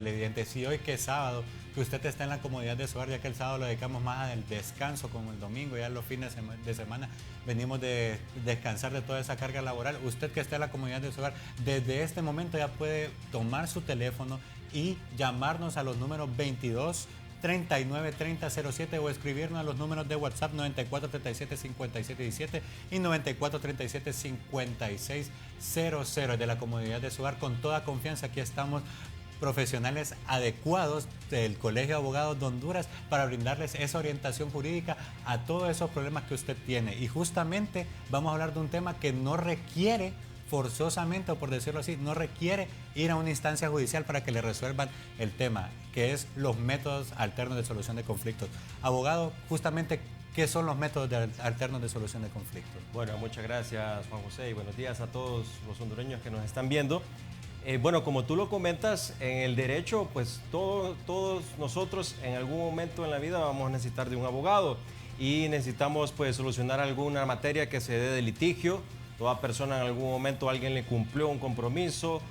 Evidente, si hoy que es sábado, que usted está en la comodidad de su hogar, ya que el sábado lo dedicamos más al descanso, como el domingo, ya los fines de semana venimos de descansar de toda esa carga laboral. Usted que está en la comodidad de su hogar, desde este momento ya puede tomar su teléfono y llamarnos a los números 22 39 30 07 o escribirnos a los números de WhatsApp 94 37 57 17 y 94 37 56 00. De la comodidad de su hogar, con toda confianza, aquí estamos, profesionales adecuados del Colegio de Abogados de Honduras, para brindarles esa orientación jurídica a todos esos problemas que usted tiene. Y justamente vamos a hablar de un tema que no requiere forzosamente, o por decirlo así, no requiere ir a una instancia judicial para que le resuelvan el tema, que es los métodos alternos de solución de conflictos. Abogado, justamente, ¿qué son los métodos alternos de solución de conflictos? Bueno, muchas gracias, Juan José, y buenos días a todos los hondureños que nos están viendo. Bueno, como tú lo comentas, en el derecho, pues todos nosotros en algún momento en la vida vamos a necesitar de un abogado y necesitamos pues solucionar alguna materia que se dé de litigio. Toda persona en algún momento, alguien le cumplió un compromiso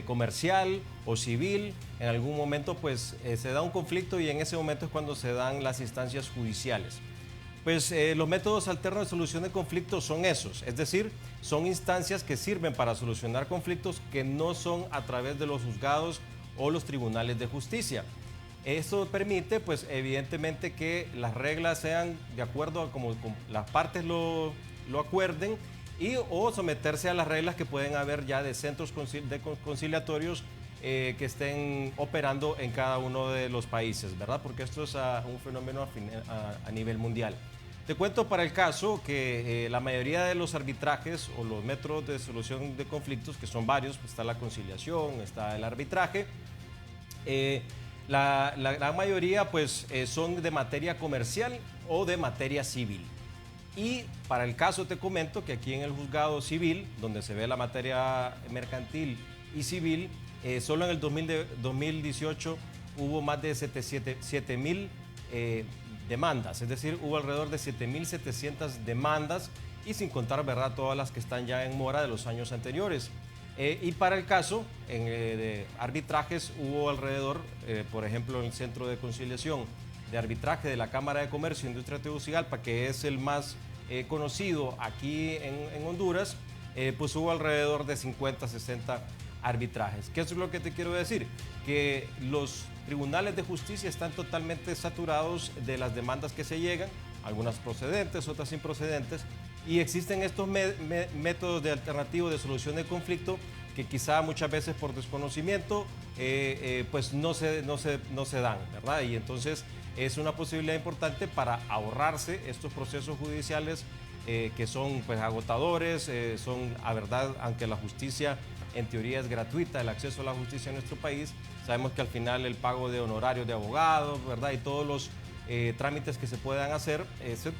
comercial o civil, en algún momento pues se da un conflicto y en ese momento es cuando se dan las instancias judiciales. Pues los métodos alternos de solución de conflictos son esos, es decir, son instancias que sirven para solucionar conflictos que no son a través de los juzgados o los tribunales de justicia. Esto permite, pues evidentemente, que las reglas sean de acuerdo a como las partes lo acuerden y o someterse a las reglas que pueden haber ya de centros conciliatorios que estén operando en cada uno de los países, ¿verdad? Porque esto es un fenómeno a nivel mundial. Te cuento para el caso que la mayoría de los arbitrajes o los métodos de solución de conflictos, que son varios, pues está la conciliación, está el arbitraje, la gran mayoría pues son de materia comercial o de materia civil. Y para el caso te comento que aquí en el juzgado civil, donde se ve la materia mercantil y civil, solo en el 2018 hubo más de 7.000 demandas, es decir, hubo alrededor de 7.700 demandas y sin contar, ¿verdad?, todas las que están ya en mora de los años anteriores. Y para el caso de arbitrajes hubo alrededor, por ejemplo, en el Centro de Conciliación de Arbitraje de la Cámara de Comercio e Industria de Tegucigalpa, que es el más conocido aquí en Honduras, pues hubo alrededor de 50, 60 arbitrajes. ¿Qué es lo que te quiero decir? Que los tribunales de justicia están totalmente saturados de las demandas que se llegan, algunas procedentes, otras improcedentes, y existen estos métodos de alternativo de solución de conflicto que quizá muchas veces por desconocimiento pues no se dan, ¿verdad? Y entonces es una posibilidad importante para ahorrarse estos procesos judiciales que son pues agotadores, son a verdad, aunque la justicia en teoría es gratuita, el acceso a la justicia en nuestro país, sabemos que al final el pago de honorarios de abogados, ¿verdad?, y todos los trámites que se puedan hacer,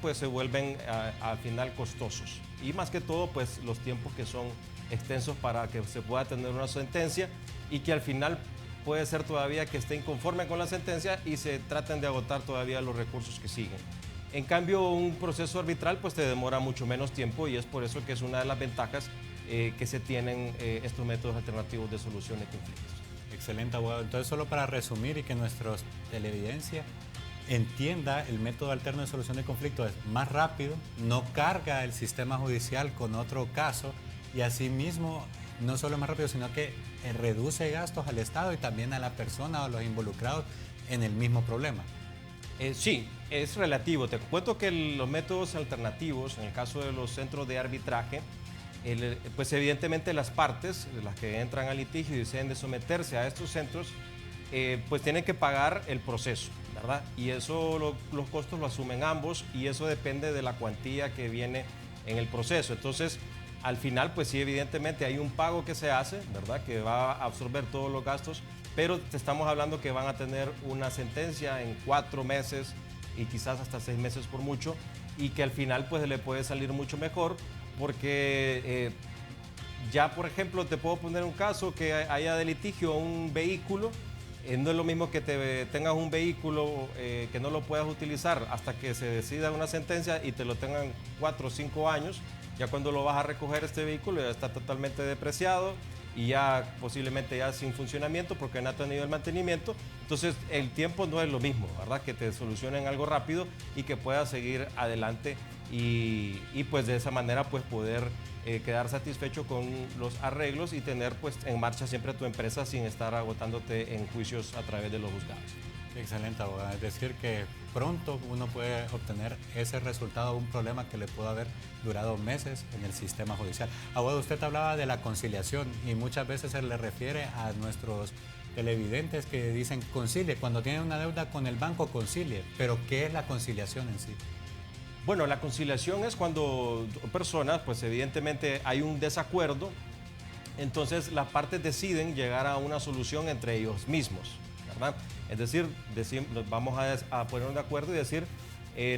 pues se vuelven al final costosos. Y más que todo, pues los tiempos que son extensos para que se pueda tener una sentencia y que al final puede ser todavía que esté inconforme con la sentencia y se traten de agotar todavía los recursos que siguen. En cambio, un proceso arbitral pues te demora mucho menos tiempo y es por eso que es una de las ventajas que se tienen estos métodos alternativos de solución de conflictos. Excelente, abogado. Entonces, solo para resumir y que nuestra televidencia entienda, el método alterno de solución de conflictos es más rápido, no carga el sistema judicial con otro caso y asimismo no solo es más rápido, sino que reduce gastos al Estado y también a la persona o a los involucrados en el mismo problema. Sí, es relativo. Te cuento que los métodos alternativos, en el caso de los centros de arbitraje, pues evidentemente las partes, las que entran al litigio y deseen de someterse a estos centros, pues tienen que pagar el proceso, ¿verdad? Y eso los costos lo asumen ambos y eso depende de la cuantía que viene en el proceso. Entonces, al final, pues sí, evidentemente hay un pago que se hace, ¿verdad?, que va a absorber todos los gastos, pero te estamos hablando que van a tener una sentencia en 4 meses y quizás hasta 6 meses por mucho, y que al final pues le puede salir mucho mejor porque ya, por ejemplo, te puedo poner un caso que haya de litigio un vehículo. No es lo mismo que tengas un vehículo que no lo puedas utilizar hasta que se decida una sentencia y te lo tengan 4 o 5 años. Ya cuando lo vas a recoger este vehículo ya está totalmente depreciado y ya posiblemente ya sin funcionamiento porque no ha tenido el mantenimiento. Entonces el tiempo no es lo mismo, ¿verdad? Que te solucionen algo rápido y que puedas seguir adelante y pues de esa manera pues poder quedar satisfecho con los arreglos y tener pues en marcha siempre tu empresa sin estar agotándote en juicios a través de los juzgados. Excelente, abogado. Es decir, que pronto uno puede obtener ese resultado de un problema que le pudo haber durado meses en el sistema judicial. Abogado, usted hablaba de la conciliación y muchas veces se le refiere a nuestros televidentes que dicen concilie. Cuando tienen una deuda con el banco, concilie. Pero ¿qué es la conciliación en sí? Bueno, la conciliación es cuando personas, pues evidentemente hay un desacuerdo, entonces las partes deciden llegar a una solución entre ellos mismos, ¿verdad? Es decir, nos vamos a poner de acuerdo y decir,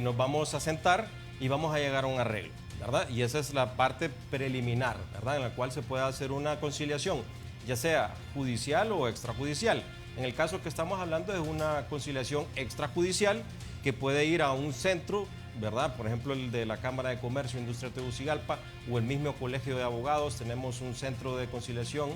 nos vamos a sentar y vamos a llegar a un arreglo, ¿verdad? Y esa es la parte preliminar, ¿verdad? En la cual se puede hacer una conciliación, ya sea judicial o extrajudicial. En el caso que estamos hablando es una conciliación extrajudicial que puede ir a un centro, ¿verdad? Por ejemplo, el de la Cámara de Comercio e Industria de Tegucigalpa o el mismo Colegio de Abogados, tenemos un centro de conciliación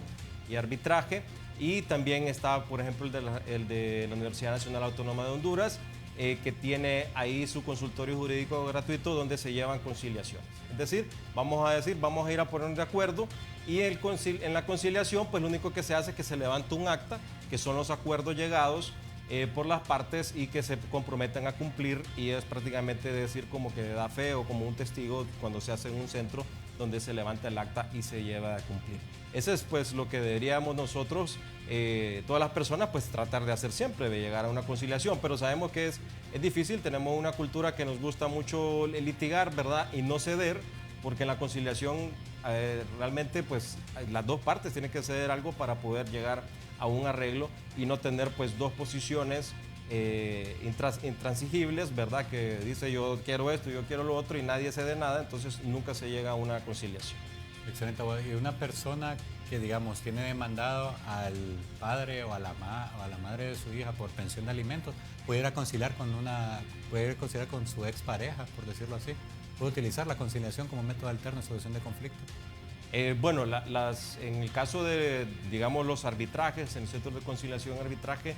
y arbitraje, y también está, por ejemplo, el de la Universidad Nacional Autónoma de Honduras, que tiene ahí su consultorio jurídico gratuito donde se llevan conciliaciones. Es decir, vamos a ir a ponernos de acuerdo y en la conciliación, pues lo único que se hace es que se levanta un acta, que son los acuerdos llegados por las partes y que se comprometen a cumplir, y es prácticamente decir como que da fe o como un testigo cuando se hace en un centro donde se levanta el acta y se lleva a cumplir. Ese es pues lo que deberíamos nosotros, todas las personas, pues tratar de hacer siempre, de llegar a una conciliación, pero sabemos que es difícil, tenemos una cultura que nos gusta mucho litigar, ¿verdad? Y no ceder, porque en la conciliación realmente pues las dos partes tienen que ceder algo para poder llegar a un arreglo y no tener pues dos posiciones intransigibles, ¿verdad? Que dice yo quiero esto, yo quiero lo otro y nadie cede nada, entonces nunca se llega a una conciliación. Excelente, abogado. Y una persona que, digamos, tiene demandado al padre o a la madre de su hija por pensión de alimentos, puede ir a conciliar con su expareja, por decirlo así. Puede utilizar la conciliación como método alterno de solución de conflictos. Bueno, en el caso de, digamos, los arbitrajes, en el centro de conciliación y arbitraje,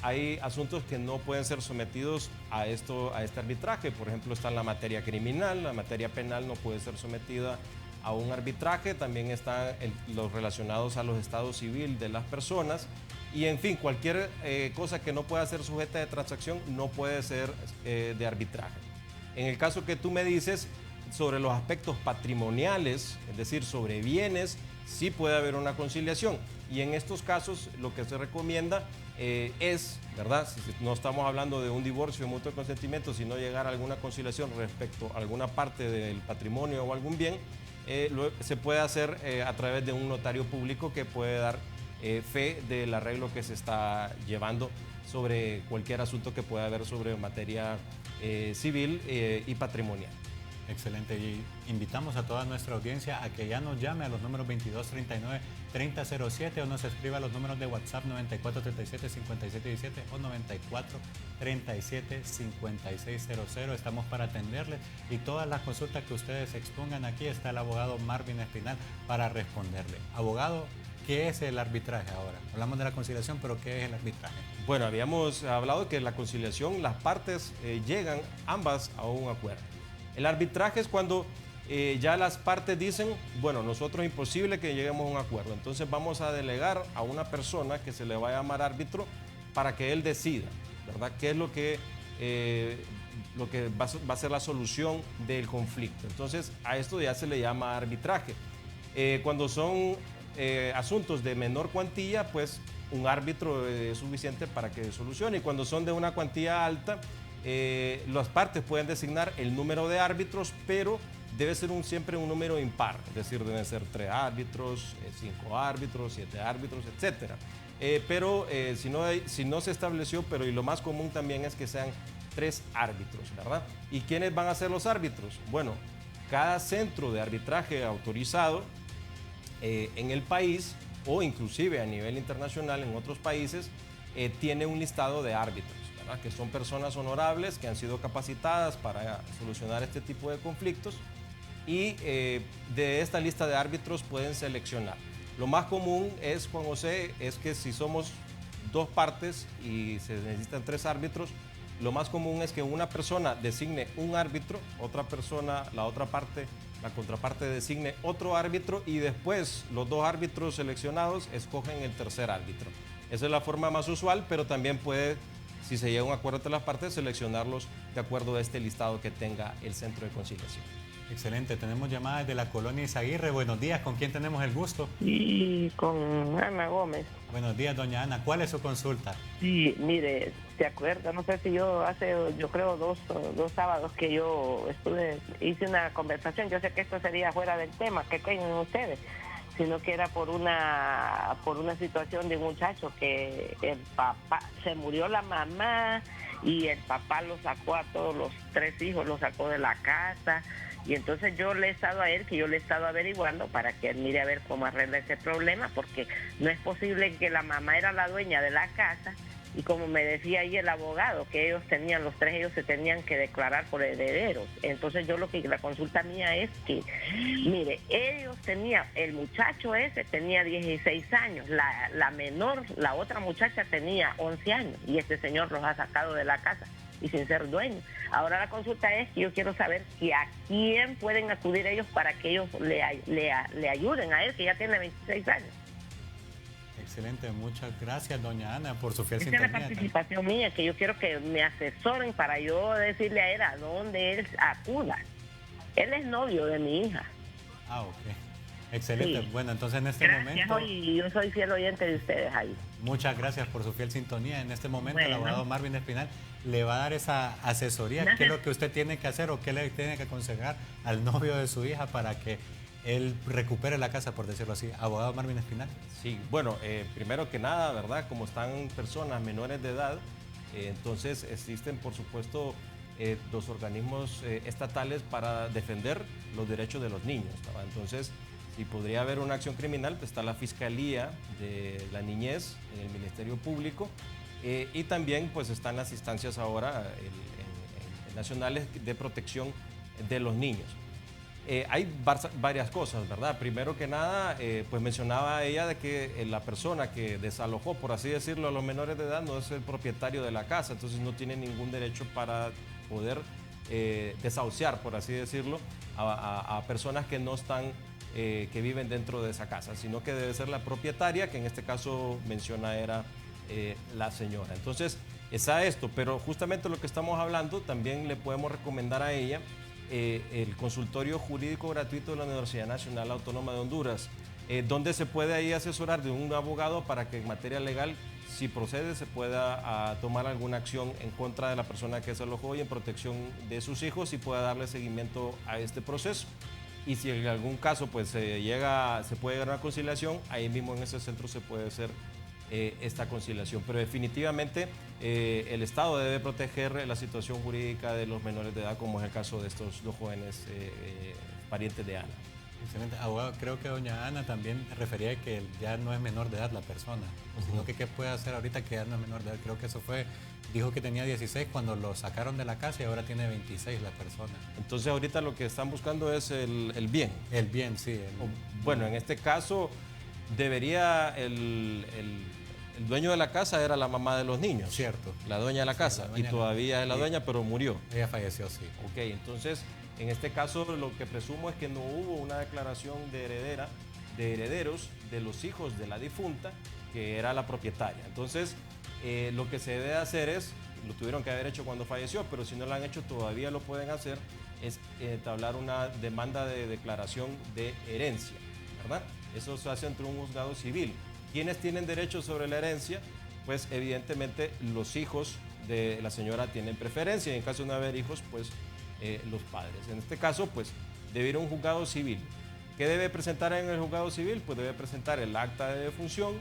hay asuntos que no pueden ser sometidos a este arbitraje. Por ejemplo, está la materia criminal, la materia penal no puede ser sometida a un arbitraje. También están los relacionados a los estados civil de las personas. Y, en fin, cualquier cosa que no pueda ser sujeta de transacción no puede ser de arbitraje. En el caso que tú me dices, sobre los aspectos patrimoniales, es decir, sobre bienes, sí puede haber una conciliación. Y en estos casos lo que se recomienda es, ¿verdad? Si no estamos hablando de un divorcio de mutuo consentimiento, sino llegar a alguna conciliación respecto a alguna parte del patrimonio o algún bien, se puede hacer a través de un notario público que puede dar fe del arreglo que se está llevando sobre cualquier asunto que pueda haber sobre materia civil y patrimonial. Excelente, y invitamos a toda nuestra audiencia a que ya nos llame a los números 2239-3007 o nos escriba a los números de WhatsApp 9437-5717 o 9437-5600. Estamos para atenderles y todas las consultas que ustedes expongan aquí está el abogado Marvin Espinal para responderle. Abogado, ¿qué es el arbitraje ahora? Hablamos de la conciliación, pero ¿qué es el arbitraje? Bueno, habíamos hablado que la conciliación, las partes llegan ambas a un acuerdo. El arbitraje es cuando ya las partes dicen, bueno, nosotros es imposible que lleguemos a un acuerdo, entonces vamos a delegar a una persona que se le va a llamar árbitro para que él decida, ¿verdad? ¿Qué es lo que va a ser la solución del conflicto? Entonces, a esto ya se le llama arbitraje. Cuando son asuntos de menor cuantía, pues un árbitro es suficiente para que solucione. Y cuando son de una cuantía alta, las partes pueden designar el número de árbitros, pero debe ser siempre un número impar, es decir, deben ser 3 árbitros, 5 árbitros, 7 árbitros, etc. Pero si no se estableció, pero y lo más común también es que sean 3 árbitros, ¿verdad? ¿Y quiénes van a ser los árbitros? Bueno, cada centro de arbitraje autorizado en el país o inclusive a nivel internacional en otros países tiene un listado de árbitros, ¿verdad? Que son personas honorables que han sido capacitadas para solucionar este tipo de conflictos y de esta lista de árbitros pueden seleccionar Lo más común es, Juan José, es que si somos dos partes y se necesitan 3 árbitros, lo más común es que una persona designe un árbitro, otra persona, la otra parte, la contraparte designe otro árbitro y después los 2 árbitros seleccionados escogen el tercer árbitro. Esa es la forma más usual, pero también puede, si se llega a un acuerdo entre las partes, seleccionarlos de acuerdo a este listado que tenga el centro de conciliación. Excelente, tenemos llamadas de la colonia Izaguirre. Buenos días, ¿con quién tenemos el gusto? Y con Ana Gómez. Buenos días, doña Ana. ¿Cuál es su consulta? Sí, mire, ¿se acuerda? No sé si yo creo dos sábados que hice una conversación. Yo sé que esto sería fuera del tema que tengan ustedes, sino que era por una situación de un muchacho que el papá, se murió la mamá y el papá lo sacó a todos los 3 hijos, lo sacó de la casa. Y entonces yo le he estado averiguando para que él mire a ver cómo arregla ese problema, porque no es posible que la mamá era la dueña de la casa y como me decía ahí el abogado, que ellos tenían, los 3 ellos se tenían que declarar por herederos. Entonces la consulta mía es que, mire, el muchacho ese tenía 16 años, la menor, la otra muchacha tenía 11 años y este señor los ha sacado de la casa y sin ser dueño. Ahora la consulta es que yo quiero saber que a quién pueden acudir ellos para que ellos le ayuden a él, que ya tiene 26 años. Excelente, muchas gracias, doña Ana, por su fiel Esa sintonía. es la participación mía, que yo quiero que me asesoren para yo decirle a él a dónde él acuda. Él es novio de mi hija. Ah, ok. Excelente. Sí. Bueno, entonces en este momento... Yo soy fiel oyente de ustedes ahí. Muchas gracias por su fiel sintonía. En este momento el Bueno. abogado Marvin Espinal le va a dar esa asesoría. Gracias. ¿Qué es lo que usted tiene que hacer o qué le tiene que aconsejar al novio de su hija para que él recupere la casa, por decirlo así? Abogado Marvin Espinal. Sí, bueno, primero que nada, ¿verdad? Como están personas menores de edad, entonces existen, por supuesto, los organismos estatales para defender los derechos de los niños, ¿verdad? Entonces, si podría haber una acción criminal, pues está la Fiscalía de la Niñez en el Ministerio Público y también pues están las instancias ahora nacionales de protección de los niños. Hay varias cosas, ¿verdad? Primero que nada, pues mencionaba ella de que la persona que desalojó, por así decirlo, a los menores de edad no es el propietario de la casa, entonces no tiene ningún derecho para poder desahuciar, por así decirlo, a personas que no están, que viven dentro de esa casa, sino que debe ser la propietaria, que en este caso menciona era la señora. Entonces, está esto, pero justamente lo que estamos hablando, también le podemos recomendar a ella el consultorio jurídico gratuito de la Universidad Nacional Autónoma de Honduras, donde se puede ahí asesorar de un abogado para que en materia legal, si procede, se pueda tomar alguna acción en contra de la persona que se alojó y en protección de sus hijos y pueda darle seguimiento a este proceso. Y si en algún caso pues se puede llegar a una conciliación, ahí mismo en ese centro se puede hacer esta conciliación. Pero definitivamente el Estado debe proteger la situación jurídica de los menores de edad, como es el caso de estos 2 jóvenes parientes de Ana. Excelente. Abogado, creo que doña Ana también refería que ya no es menor de edad la persona, sino que qué puede hacer ahorita que ya no es menor de edad. Creo que eso fue, dijo que tenía 16 cuando lo sacaron de la casa y ahora tiene 26 la persona. Entonces ahorita lo que están buscando es el bien. El bien, sí. Bueno, en este caso debería el dueño de la casa era la mamá de los niños. Cierto. La dueña de la casa. dueña Y todavía es la sí. dueña, pero murió. Ella falleció, sí. Ok, entonces en este caso lo que presumo es que no hubo una declaración de herederos de los hijos de la difunta, que era la propietaria. Entonces lo que se debe hacer es, lo tuvieron que haber hecho cuando falleció, pero si no lo han hecho todavía lo pueden hacer, es entablar una demanda de declaración de herencia, ¿verdad? Eso se hace entre un juzgado civil. ¿Quiénes tienen derecho sobre la herencia? Pues evidentemente los hijos de la señora tienen preferencia y en caso de no haber hijos, pues los padres. En este caso, pues debe ir a un juzgado civil. ¿Qué debe presentar en el juzgado civil? Pues debe presentar el acta de defunción,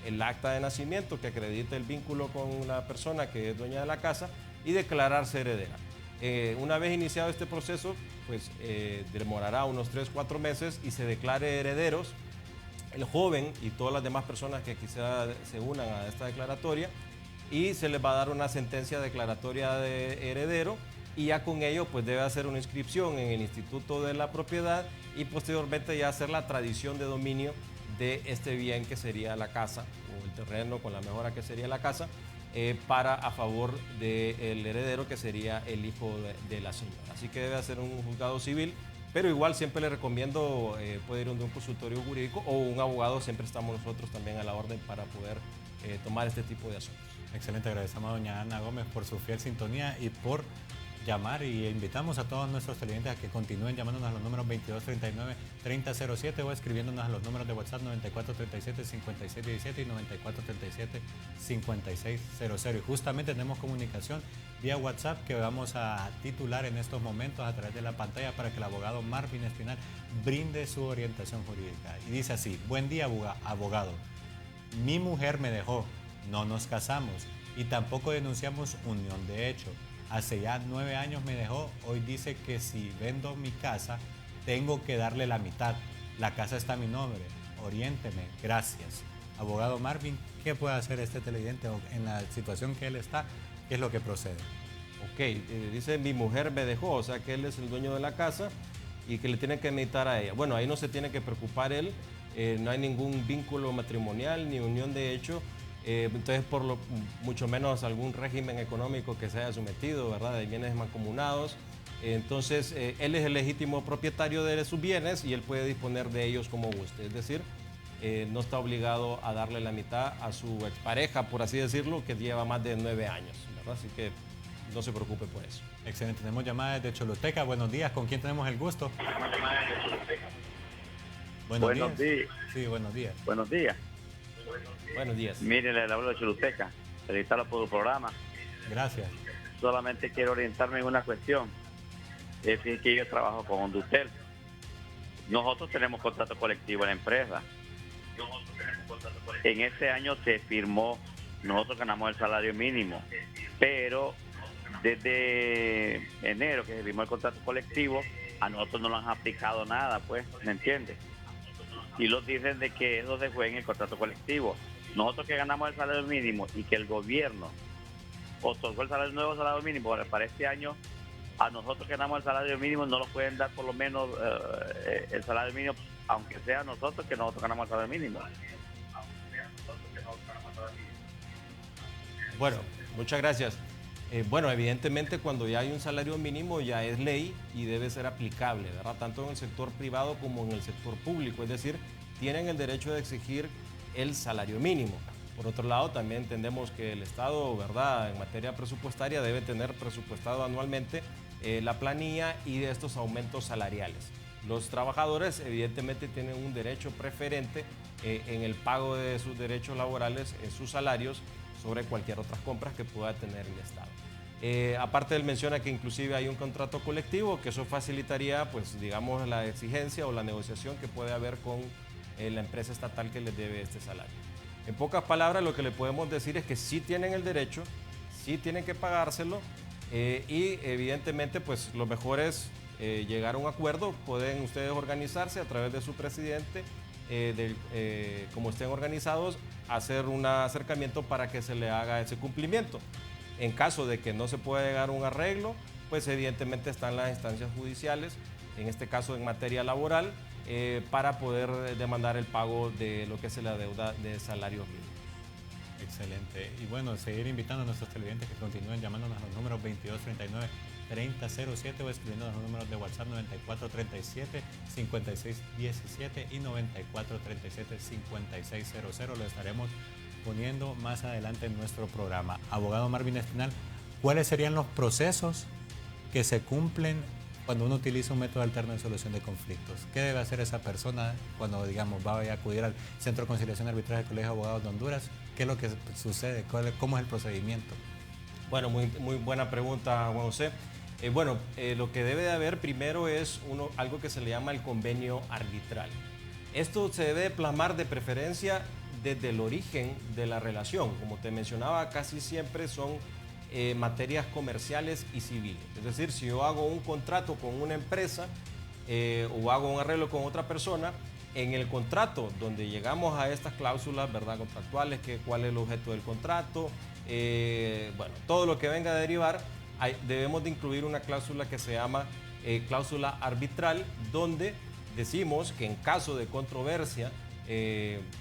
el acta de nacimiento que acredite el vínculo con la persona que es dueña de la casa y declararse heredera. Una vez iniciado este proceso, pues demorará unos 3-4 meses y se declare herederos el joven y todas las demás personas que quizá se unan a esta declaratoria y se les va a dar una sentencia declaratoria de heredero y ya con ello pues debe hacer una inscripción en el Instituto de la Propiedad y posteriormente ya hacer la tradición de dominio de este bien que sería la casa o el terreno con la mejora que sería la casa para a favor del heredero que sería el hijo de la señora. Así que debe hacer un juzgado civil, pero igual siempre le recomiendo puede ir donde un consultorio jurídico o un abogado. Siempre estamos nosotros también a la orden para poder tomar este tipo de asuntos. Excelente, agradecemos a doña Ana Gómez por su fiel sintonía y por llamar, y invitamos a todos nuestros televidentes a que continúen llamándonos a los números 2239-3007 o escribiéndonos a los números de WhatsApp 9437-5617 y 9437-5600. Y justamente tenemos comunicación vía WhatsApp que vamos a titular en estos momentos a través de la pantalla para que el abogado Marvin Espinal brinde su orientación jurídica. Y dice así: buen día, abogado. Mi mujer me dejó, no nos casamos y tampoco denunciamos unión de hecho. Hace ya 9 años me dejó, hoy dice que si vendo mi casa, tengo que darle la mitad. La casa está a mi nombre, oriénteme, gracias. Abogado Marvin, ¿qué puede hacer este televidente en la situación que él está? ¿Qué es lo que procede? Ok, dice mi mujer me dejó, o sea que él es el dueño de la casa y que le tiene que meditar a ella. Bueno, ahí no se tiene que preocupar él, no hay ningún vínculo matrimonial ni unión de hecho. Entonces, mucho menos algún régimen económico que se haya sometido, ¿verdad?, de bienes mancomunados. Entonces, él es el legítimo propietario de sus bienes y él puede disponer de ellos como guste. Es decir, no está obligado a darle la mitad a su expareja, por así decirlo, que lleva más de 9 años, ¿verdad? Así que no se preocupe por eso. Excelente. Tenemos llamadas de Choluteca. Buenos días. ¿Con quién tenemos el gusto? Buenos días. Sí, buenos días. Buenos días. Buenos días. Mire, le hablo de Choluteca. Felicitarlo por su programa. Gracias. Solamente quiero orientarme en una cuestión. Es que yo trabajo con Hondutel. Nosotros tenemos contrato colectivo en la empresa. En ese año se firmó, nosotros ganamos el salario mínimo, pero desde enero que se firmó el contrato colectivo, a nosotros no nos han aplicado nada, pues, ¿me entiendes? Y los dicen de que eso se fue en el contrato colectivo. Nosotros que ganamos el salario mínimo y que el gobierno otorgó el nuevo salario mínimo para este año, a nosotros que ganamos el salario mínimo no nos pueden dar por lo menos el salario mínimo, aunque sea nosotros que nosotros ganamos el salario mínimo. Bueno, muchas gracias. Bueno, evidentemente cuando ya hay un salario mínimo ya es ley y debe ser aplicable, ¿verdad? Tanto en el sector privado como en el sector público, es decir, tienen el derecho de exigir el salario mínimo. Por otro lado, también entendemos que el Estado, ¿verdad?, en materia presupuestaria debe tener presupuestado anualmente la planilla y de estos aumentos salariales. Los trabajadores evidentemente tienen un derecho preferente en el pago de sus derechos laborales, en sus salarios, sobre cualquier otras compras que pueda tener el Estado. Aparte, él menciona que inclusive hay un contrato colectivo, que eso facilitaría, pues, digamos, la exigencia o la negociación que puede haber con la empresa estatal que les debe este salario. En pocas palabras, lo que le podemos decir es que sí tienen el derecho, sí tienen que pagárselo y evidentemente, pues, lo mejor es llegar a un acuerdo. Pueden ustedes organizarse a través de su presidente, como estén organizados, hacer un acercamiento para que se le haga ese cumplimiento. En caso de que no se pueda llegar a un arreglo, pues evidentemente están las instancias judiciales, en este caso en materia laboral, para poder demandar el pago de lo que es la deuda de salarios mínimos. Excelente. Y bueno, seguir invitando a nuestros televidentes que continúen llamándonos a los números 2239-3007 o escribiendo los números de WhatsApp 9437-5617 y 9437-5600. Lo estaremos poniendo más adelante en nuestro programa. Abogado Marvin Espinal, ¿cuáles serían los procesos que se cumplen cuando uno utiliza un método alterno de solución de conflictos? ¿Qué debe hacer esa persona cuando, digamos, va a acudir al Centro de Conciliación y Arbitraje del Colegio de Abogados de Honduras? ¿Qué es lo que sucede? ¿Cómo es el procedimiento? Bueno, muy buena pregunta, Juan José. Lo que debe de haber primero es algo que se le llama el convenio arbitral. Esto se debe plasmar de preferencia desde el origen de la relación. Como te mencionaba, casi siempre son materias comerciales y civiles. Es decir, si yo hago un contrato con una empresa o hago un arreglo con otra persona, en el contrato donde llegamos a estas cláusulas, ¿verdad?, contractuales, cuál es el objeto del contrato, todo lo que venga a derivar, debemos de incluir una cláusula que se llama cláusula arbitral, donde decimos que en caso de controversia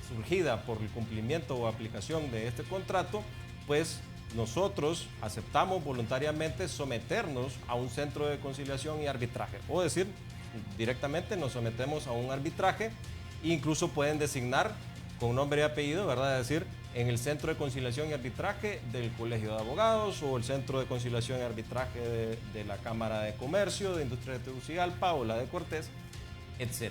surgida por el cumplimiento o aplicación de este contrato, pues nosotros aceptamos voluntariamente someternos a un centro de conciliación y arbitraje. O decir, directamente nos sometemos a un arbitraje, incluso pueden designar con nombre y apellido, ¿verdad? Es decir, en el Centro de Conciliación y Arbitraje del Colegio de Abogados o el Centro de Conciliación y Arbitraje de la Cámara de Comercio, de Industria de Tegucigalpa o la de Cortés, etc.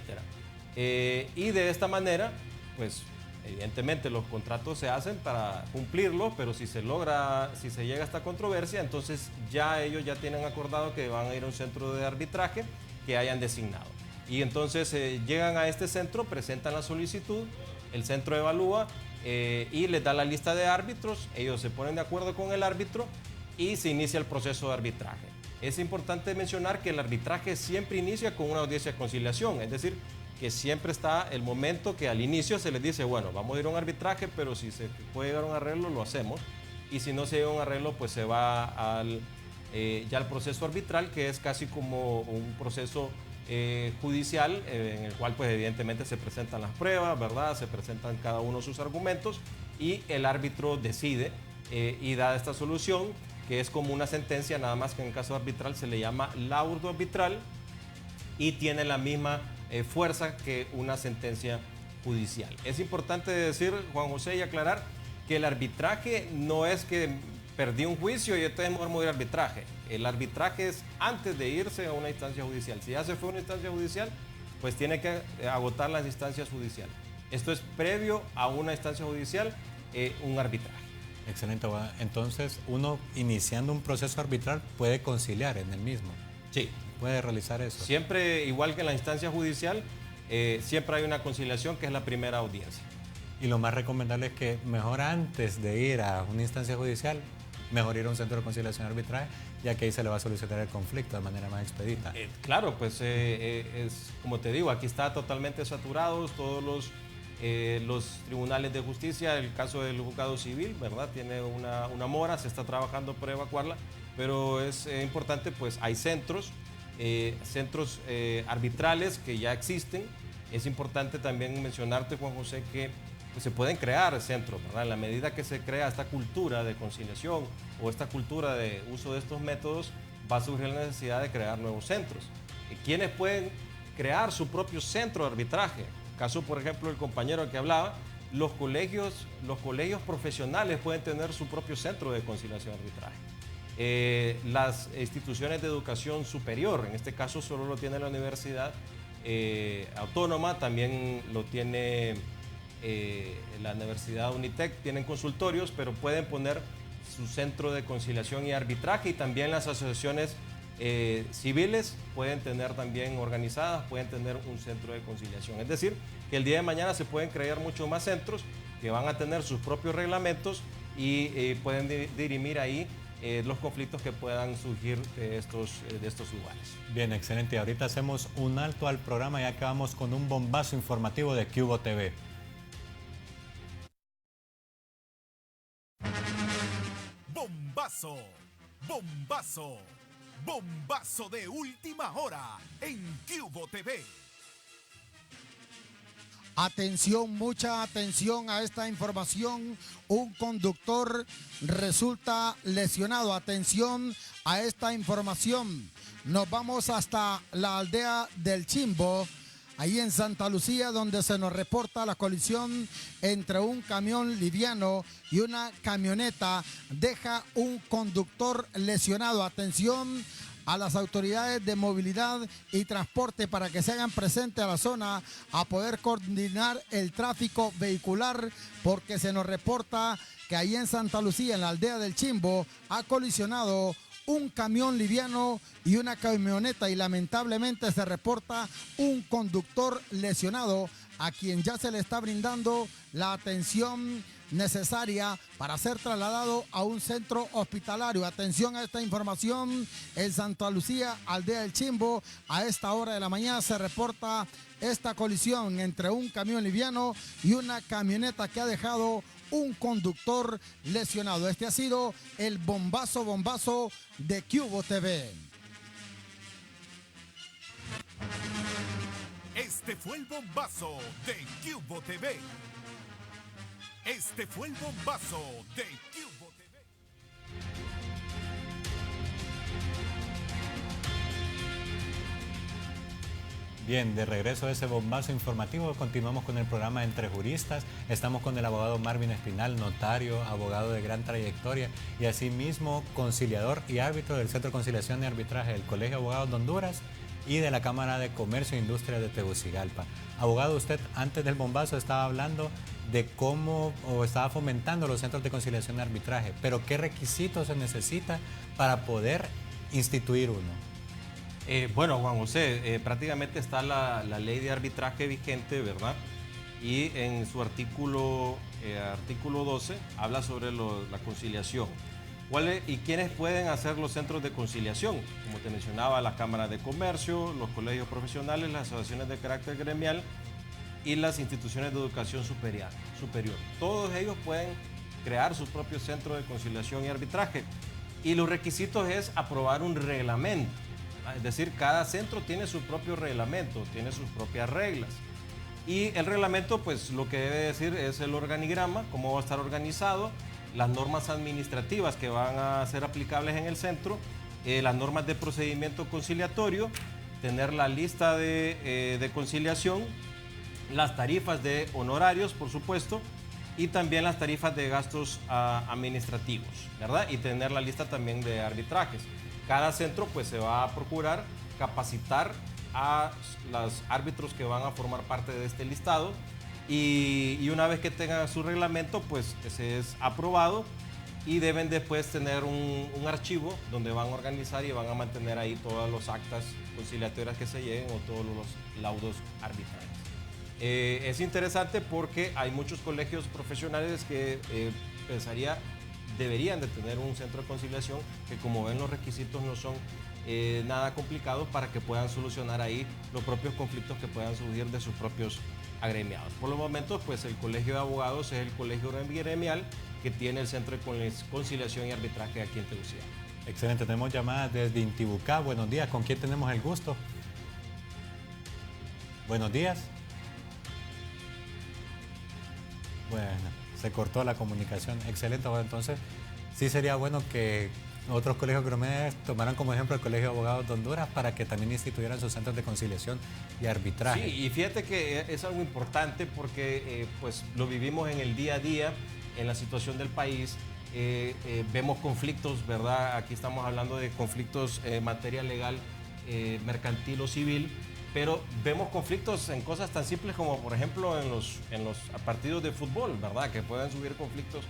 Y de esta manera, pues evidentemente los contratos se hacen para cumplirlos, pero si se llega a esta controversia, entonces ya ellos ya tienen acordado que van a ir a un centro de arbitraje que hayan designado. Y entonces llegan a este centro, presentan la solicitud, el centro evalúa y les da la lista de árbitros, ellos se ponen de acuerdo con el árbitro y se inicia el proceso de arbitraje. Es importante mencionar que el arbitraje siempre inicia con una audiencia de conciliación, es decir, que siempre está el momento que al inicio se les dice, bueno, vamos a ir a un arbitraje, pero si se puede llegar a un arreglo, lo hacemos, y si no se llega a un arreglo, pues se va ya al proceso arbitral, que es casi como un proceso judicial, en el cual pues evidentemente se presentan las pruebas, ¿verdad? Se presentan cada uno sus argumentos y el árbitro decide y da esta solución, que es como una sentencia, nada más que en el caso arbitral se le llama laudo arbitral y tiene la misma fuerza que una sentencia judicial. Es importante decir, Juan José, y aclarar que el arbitraje no es que perdí un juicio y entonces mejor me voy al arbitraje. El arbitraje es antes de irse a una instancia judicial. Si ya se fue a una instancia judicial, pues tiene que agotar las instancias judiciales. Esto es previo a una instancia judicial, un arbitraje. Excelente. Entonces, uno iniciando un proceso arbitral puede conciliar en el mismo. Sí. Puede realizar eso. Siempre, igual que en la instancia judicial, siempre hay una conciliación que es la primera audiencia. Y lo más recomendable es que mejor antes de ir a una instancia judicial, mejor ir a un centro de conciliación y arbitraje, ya que ahí se le va a solucionar el conflicto de manera más expedita. Claro, pues es como te digo, aquí está totalmente saturados todos los tribunales de justicia. El caso del juzgado civil, ¿verdad? Tiene una mora, se está trabajando por evacuarla, pero es importante, pues hay centros arbitrales que ya existen. Es importante también mencionarte, Juan José, que pues, se pueden crear centros, ¿verdad? En la medida que se crea esta cultura de conciliación o esta cultura de uso de estos métodos, va a surgir la necesidad de crear nuevos centros. ¿Quiénes pueden crear su propio centro de arbitraje? Caso, por ejemplo, el compañero que hablaba, los colegios profesionales pueden tener su propio centro de conciliación y arbitraje. Las instituciones de educación superior, en este caso solo lo tiene la Universidad Autónoma, también lo tiene la Universidad Unitec, tienen consultorios, pero pueden poner su centro de conciliación y arbitraje, y también las asociaciones civiles pueden tener también organizadas, pueden tener un centro de conciliación. Es decir, que el día de mañana se pueden crear muchos más centros que van a tener sus propios reglamentos y pueden dirimir ahí los conflictos que puedan surgir de estos lugares. Bien, excelente. Ahorita hacemos un alto al programa y acabamos con un bombazo informativo de Cubo TV. Bombazo, bombazo, bombazo de última hora en Cubo TV. Atención, mucha atención a esta información. Un conductor resulta lesionado. Atención a esta información. Nos vamos hasta la aldea del Chimbo, ahí en Santa Lucía, donde se nos reporta la colisión entre un camión liviano y una camioneta. Deja un conductor lesionado. Atención a las autoridades de movilidad y transporte para que se hagan presentes a la zona a poder coordinar el tráfico vehicular, porque se nos reporta que ahí en Santa Lucía, en la aldea del Chimbo, ha colisionado un camión liviano y una camioneta, y lamentablemente se reporta un conductor lesionado, a quien ya se le está brindando la atención necesaria para ser trasladado a un centro hospitalario. Atención a esta información en Santa Lucía, aldea del Chimbo. A esta hora de la mañana se reporta esta colisión entre un camión liviano y una camioneta que ha dejado un conductor lesionado. Este ha sido el bombazo de Cubo TV. Este fue el bombazo de Cubo TV. Este fue el bombazo de Cubo TV. Bien, de regreso a ese bombazo informativo, continuamos con el programa Entre Juristas. Estamos con el abogado Marvin Espinal, notario, abogado de gran trayectoria y asimismo conciliador y árbitro del Centro de Conciliación y Arbitraje del Colegio de Abogados de Honduras y de la Cámara de Comercio e Industria de Tegucigalpa. Abogado, usted antes del bombazo estaba hablando de cómo o estaba fomentando los centros de conciliación y arbitraje, pero ¿qué requisitos se necesita para poder instituir uno? Bueno, Juan José, prácticamente está la ley de arbitraje vigente, ¿verdad? Y en su artículo 12 habla sobre la conciliación. ¿Y quiénes pueden hacer los centros de conciliación? Como te mencionaba, las cámaras de comercio, los colegios profesionales, las asociaciones de carácter gremial y las instituciones de educación superior. Todos ellos pueden crear su propio centro de conciliación y arbitraje. Y los requisitos es aprobar un reglamento. Es decir, cada centro tiene su propio reglamento, tiene sus propias reglas. Y el reglamento, pues lo que debe decir es el organigrama, cómo va a estar organizado, las normas administrativas que van a ser aplicables en el centro, las normas de procedimiento conciliatorio, tener la lista de conciliación, las tarifas de honorarios, por supuesto, y también las tarifas de gastos administrativos, ¿verdad? Y tener la lista también de arbitrajes. Cada centro pues se va a procurar capacitar a los árbitros que van a formar parte de este listado y una vez que tengan su reglamento pues ese es aprobado y deben después tener un archivo donde van a organizar y van a mantener ahí todas las actas conciliatorias que se lleguen o todos los laudos arbitrales. Es interesante porque hay muchos colegios profesionales que deberían de tener un centro de conciliación que, como ven, los requisitos no son nada complicados para que puedan solucionar ahí los propios conflictos que puedan surgir de sus propios agremiados. Por los momentos, pues el Colegio de Abogados es el colegio gremial que tiene el centro de conciliación y arbitraje aquí en Tegucigalpa. Excelente, tenemos llamadas desde Intibucá. Buenos días, ¿con quién tenemos el gusto? Buenos días. Bueno, se cortó la comunicación. Excelente, bueno, entonces sí sería bueno que otros colegios gremiales tomaran como ejemplo el Colegio de Abogados de Honduras para que también instituyeran sus centros de conciliación y arbitraje. Sí, y fíjate que es algo importante porque pues lo vivimos en el día a día, en la situación del país. Vemos conflictos, ¿verdad? Aquí estamos hablando de conflictos en materia legal, mercantil o civil, pero vemos conflictos en cosas tan simples como, por ejemplo, en los partidos de fútbol, ¿verdad? Que pueden subir conflictos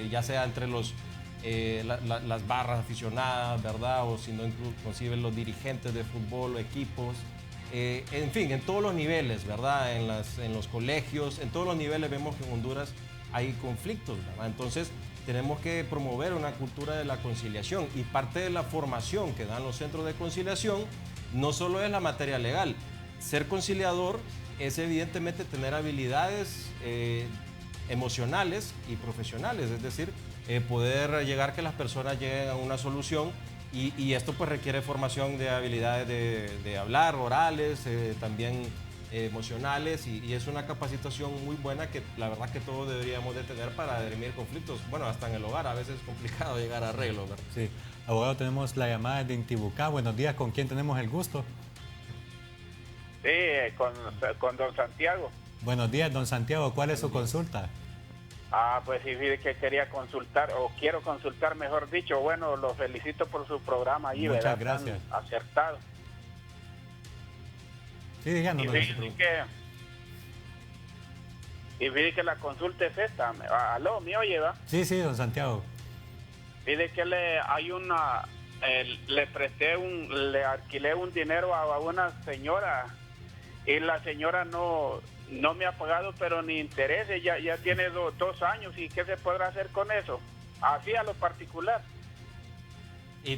ya sea entre las barras aficionadas, ¿verdad? O si no, inclusive los dirigentes de fútbol o equipos. En fin, en todos los niveles, ¿verdad? En los colegios, en todos los niveles vemos que en Honduras hay conflictos, ¿verdad? Entonces, tenemos que promover una cultura de la conciliación y parte de la formación que dan los centros de conciliación no solo es la materia legal. Ser conciliador es evidentemente tener habilidades emocionales y profesionales, es decir, poder llegar que las personas lleguen a una solución y esto pues requiere formación de habilidades de hablar, orales, también emocionales y es una capacitación muy buena que la verdad que todos deberíamos de tener para dirimir conflictos. Bueno, hasta en el hogar a veces es complicado llegar a arreglos, ¿verdad? Sí. Abogado, tenemos la llamada de Intibucá. Buenos días, ¿con quién tenemos el gusto? Sí, con don Santiago. Buenos días, don Santiago, ¿cuál es su consulta? Pues sí, que quería consultar, o quiero consultar, mejor dicho. Bueno, los felicito por su programa allí, muchas ¿verdad? Gracias. Tan acertado. Sí, díganos. Y fíjate que la consulta es esta. ¿Aló, me oye, va? Sí, don Santiago. Pide que le alquilé un dinero a una señora y la señora no me ha pagado, pero ni intereses, ya tiene 2 años. ¿Y qué se podrá hacer con eso? Así a lo particular. ¿Y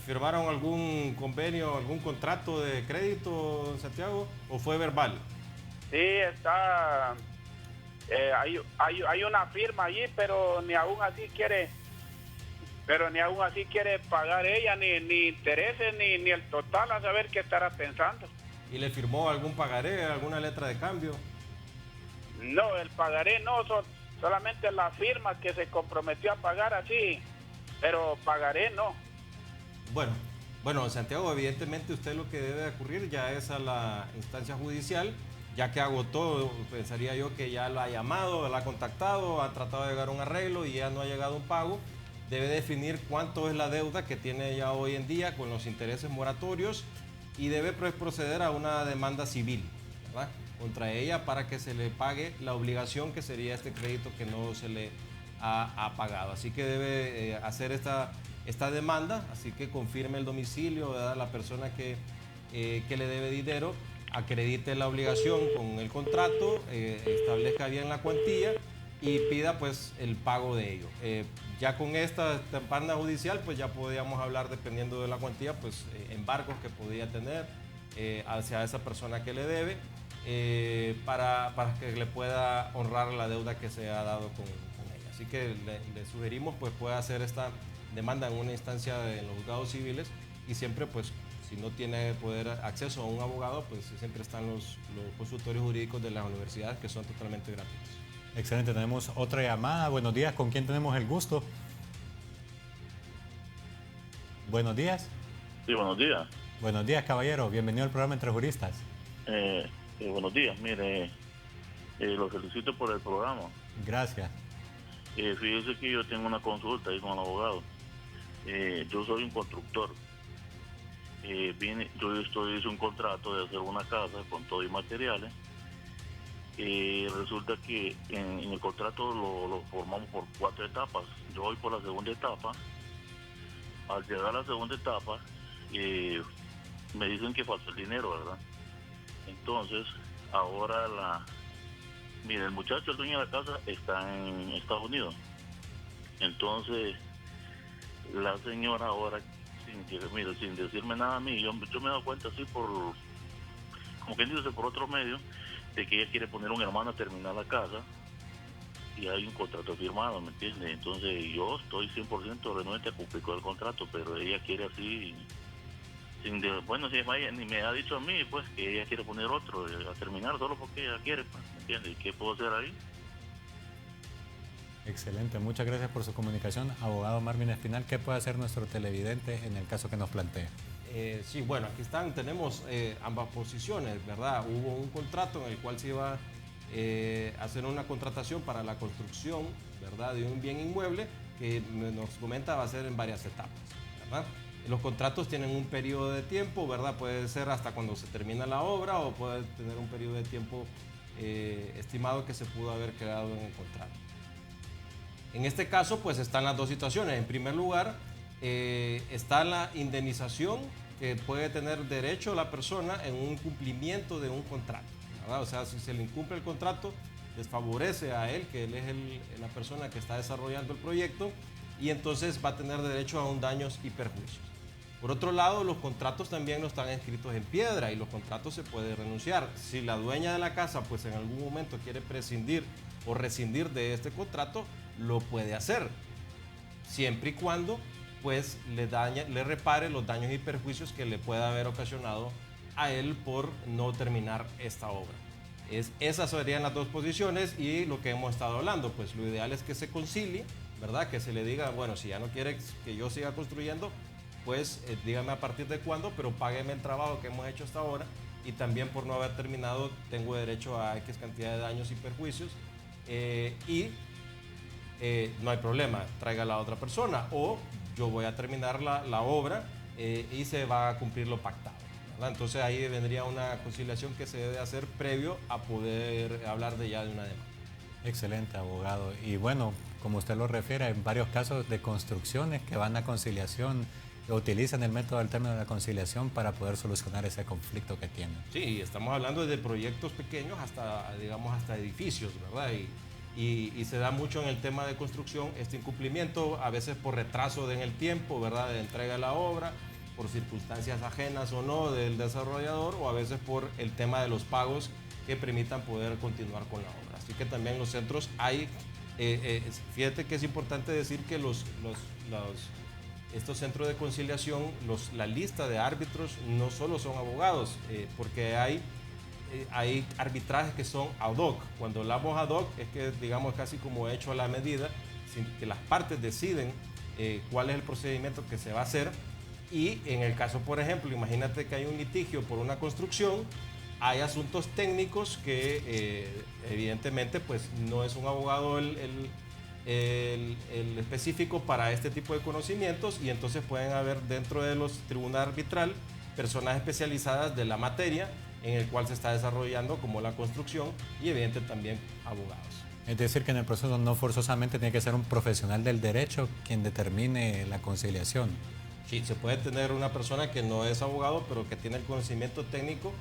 firmaron algún convenio, algún contrato de crédito, don Santiago, o fue verbal? Sí, está... hay una firma allí, pero ni aún así quiere pagar ella ni intereses ni el total, a saber qué estará pensando. ¿Y le firmó algún pagaré, alguna letra de cambio? No, el pagaré no, solamente la firma que se comprometió a pagar así, pero pagaré no. Bueno, Santiago, evidentemente usted lo que debe ocurrir ya es a la instancia judicial, ya que agotó, pensaría yo que ya lo ha llamado, la ha contactado, ha tratado de llegar a un arreglo y ya no ha llegado a un pago. Debe definir cuánto es la deuda que tiene ya hoy en día con los intereses moratorios y debe proceder a una demanda civil, ¿verdad?, contra ella para que se le pague la obligación que sería este crédito que no se le ha pagado. Así que debe hacer esta demanda, así que confirme el domicilio, ¿verdad?, la persona que le debe dinero, acredite la obligación con el contrato, establezca bien la cuantía y pida pues el pago de ello. Ya con esta demanda judicial pues ya podríamos hablar, dependiendo de la cuantía, pues embargos que podría tener hacia esa persona que le debe, para que le pueda honrar la deuda que se ha dado con ella. Así que le sugerimos pues pueda hacer esta demanda en una instancia en los juzgados civiles, y siempre pues si no tiene acceso a un abogado, pues siempre están los consultorios jurídicos de las universidades, que son totalmente gratuitos. Excelente, tenemos otra llamada. Buenos días, ¿con quién tenemos el gusto? Buenos días. Sí, buenos días. Buenos días, caballero, bienvenido al programa Entre Juristas. Buenos días, mire, lo felicito por el programa. Gracias. Fíjese que yo tengo una consulta ahí con el abogado. Yo soy un constructor. Hice un contrato de hacer una casa con todo y materiales. Resulta que en el contrato lo formamos por 4 etapas. Yo voy por la segunda etapa. Al llegar a la segunda etapa, me dicen que falta el dinero, ¿verdad? Entonces, ahora mire, el muchacho, el dueño de la casa, está en Estados Unidos. Entonces, la señora ahora, sin decirme nada a mí, yo me he dado cuenta así como quien dice, por otro medio, de que ella quiere poner un hermano a terminar la casa y hay un contrato firmado, ¿me entiendes? Entonces yo estoy 100% renuente a cumplir con el contrato, pero ella quiere así, si ella ni me ha dicho a mí, pues, que ella quiere poner otro a terminar solo porque ella quiere, pues, ¿me entiendes? ¿Y qué puedo hacer ahí? Excelente, muchas gracias por su comunicación. Abogado Marvin Espinal, ¿qué puede hacer nuestro televidente en el caso que nos plantee? Sí, bueno, aquí tenemos ambas posiciones, ¿verdad? Hubo un contrato en el cual se iba a hacer una contratación para la construcción, ¿verdad?, de un bien inmueble que nos comenta va a ser en varias etapas, ¿verdad? Los contratos tienen un periodo de tiempo, ¿verdad? Puede ser hasta cuando se termina la obra o puede tener un periodo de tiempo estimado que se pudo haber quedado en el contrato. En este caso, pues están las dos situaciones. En primer lugar, está la indemnización que puede tener derecho la persona en un cumplimiento de un contrato, ¿verdad? O sea, si se le incumple el contrato, desfavorece a él, que él es la persona que está desarrollando el proyecto, y entonces va a tener derecho a un daños y perjuicios. Por otro lado, los contratos también no están escritos en piedra y los contratos se puede renunciar. Si la dueña de la casa, pues en algún momento quiere prescindir o rescindir de este contrato, lo puede hacer, siempre y cuando pues le repare los daños y perjuicios que le pueda haber ocasionado a él por no terminar esta obra. Esas serían las dos posiciones y lo que hemos estado hablando, pues lo ideal es que se concilie, ¿verdad? Que se le diga, bueno, si ya no quiere que yo siga construyendo, pues dígame a partir de cuándo, pero págueme el trabajo que hemos hecho hasta ahora, y también por no haber terminado tengo derecho a X cantidad de daños y perjuicios, no hay problema, traiga a la otra persona o yo voy a terminar la obra y se va a cumplir lo pactado, ¿verdad? Entonces ahí vendría una conciliación que se debe hacer previo a poder hablar de una demanda. Excelente, abogado. Y bueno, como usted lo refiere, en varios casos de construcciones que van a conciliación, utilizan el método alterno de la conciliación para poder solucionar ese conflicto que tienen. Sí, estamos hablando de proyectos pequeños hasta edificios, ¿verdad? Y se da mucho en el tema de construcción este incumplimiento, a veces por retraso en el tiempo, ¿verdad?, de entrega de la obra, por circunstancias ajenas o no del desarrollador, o a veces por el tema de los pagos que permitan poder continuar con la obra. Así que también los centros hay, fíjate que es importante decir que los estos centros de conciliación, la lista de árbitros no solo son abogados, porque hay arbitrajes que son ad hoc. Cuando hablamos ad hoc es que, digamos, casi como hecho a la medida, sin que las partes deciden cuál es el procedimiento que se va a hacer. Y en el caso, por ejemplo, imagínate que hay un litigio por una construcción, hay asuntos técnicos que evidentemente pues no es un abogado el específico para este tipo de conocimientos, y entonces pueden haber dentro de los tribunales arbitral personas especializadas de la materia en el cual se está desarrollando, como la construcción, y evidentemente también abogados. Es decir, que en el proceso no forzosamente tiene que ser un profesional del derecho quien determine la conciliación. Sí, se puede tener una persona que no es abogado, pero que tiene el conocimiento técnico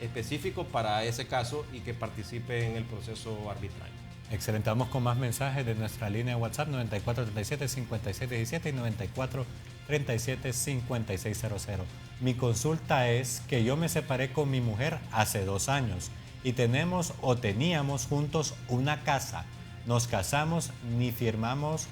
específico para ese caso y que participe en el proceso arbitral. Excelente, vamos con más mensajes de nuestra línea de WhatsApp 9437-5617 y 9437-5600. Mi consulta es que yo me separé con mi mujer hace 2 años y tenemos o teníamos juntos una casa. Nos casamos, ni firmamos,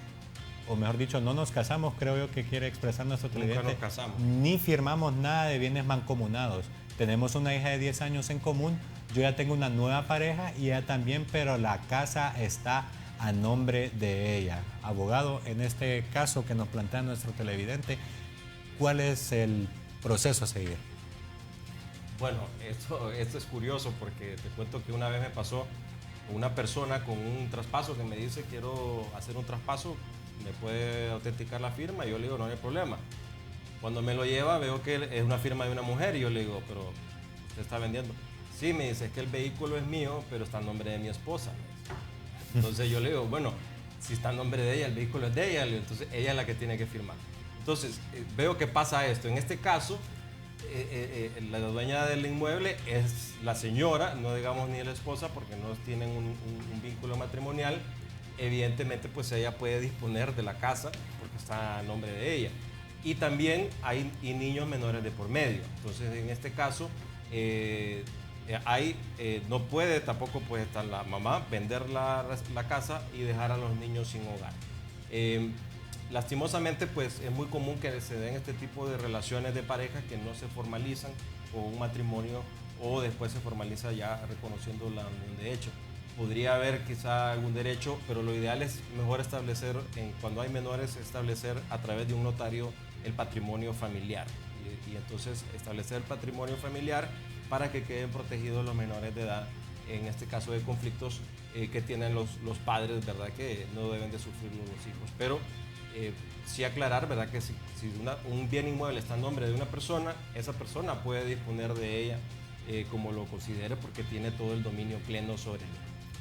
o mejor dicho, no nos casamos, creo yo que quiere expresar nuestro televidente. Nunca nos casamos. Ni firmamos nada de bienes mancomunados. Tenemos una hija de 10 años en común. Yo ya tengo una nueva pareja y ella también, pero la casa está a nombre de ella. Abogado, en este caso que nos plantea nuestro televidente, ¿cuál es el proceso a seguir? Bueno, esto es curioso porque te cuento que una vez me pasó una persona con un traspaso que me dice: quiero hacer un traspaso, ¿me puede autenticar la firma? Y yo le digo: no hay problema. Cuando me lo lleva veo que es una firma de una mujer y yo le digo: pero usted está vendiendo. Sí, me dice: es que el vehículo es mío, pero está a nombre de mi esposa. Entonces yo le digo: bueno, si está a nombre de ella, el vehículo es de ella, entonces ella es la que tiene que firmar. Entonces veo que pasa esto. En este caso, la dueña del inmueble es la señora, no digamos ni la esposa, porque no tienen un vínculo matrimonial. Evidentemente, pues ella puede disponer de la casa porque está a nombre de ella. Y también hay niños menores de por medio. Entonces, en este caso, no puede tampoco pues estar la mamá, vender la casa y dejar a los niños sin hogar. Lastimosamente, pues es muy común que se den este tipo de relaciones de pareja que no se formalizan con un matrimonio, o después se formaliza ya reconociendo un derecho. Podría haber quizá algún derecho, pero lo ideal es mejor establecer, cuando hay menores, establecer a través de un notario el patrimonio familiar. Y entonces establecer el patrimonio familiar para que queden protegidos los menores de edad, en este caso de conflictos que tienen los padres, ¿verdad? Que no deben de sufrir los hijos. Pero sí aclarar, ¿verdad? Que si un bien inmueble está en nombre de una persona, esa persona puede disponer de ella como lo considere, porque tiene todo el dominio pleno sobre él.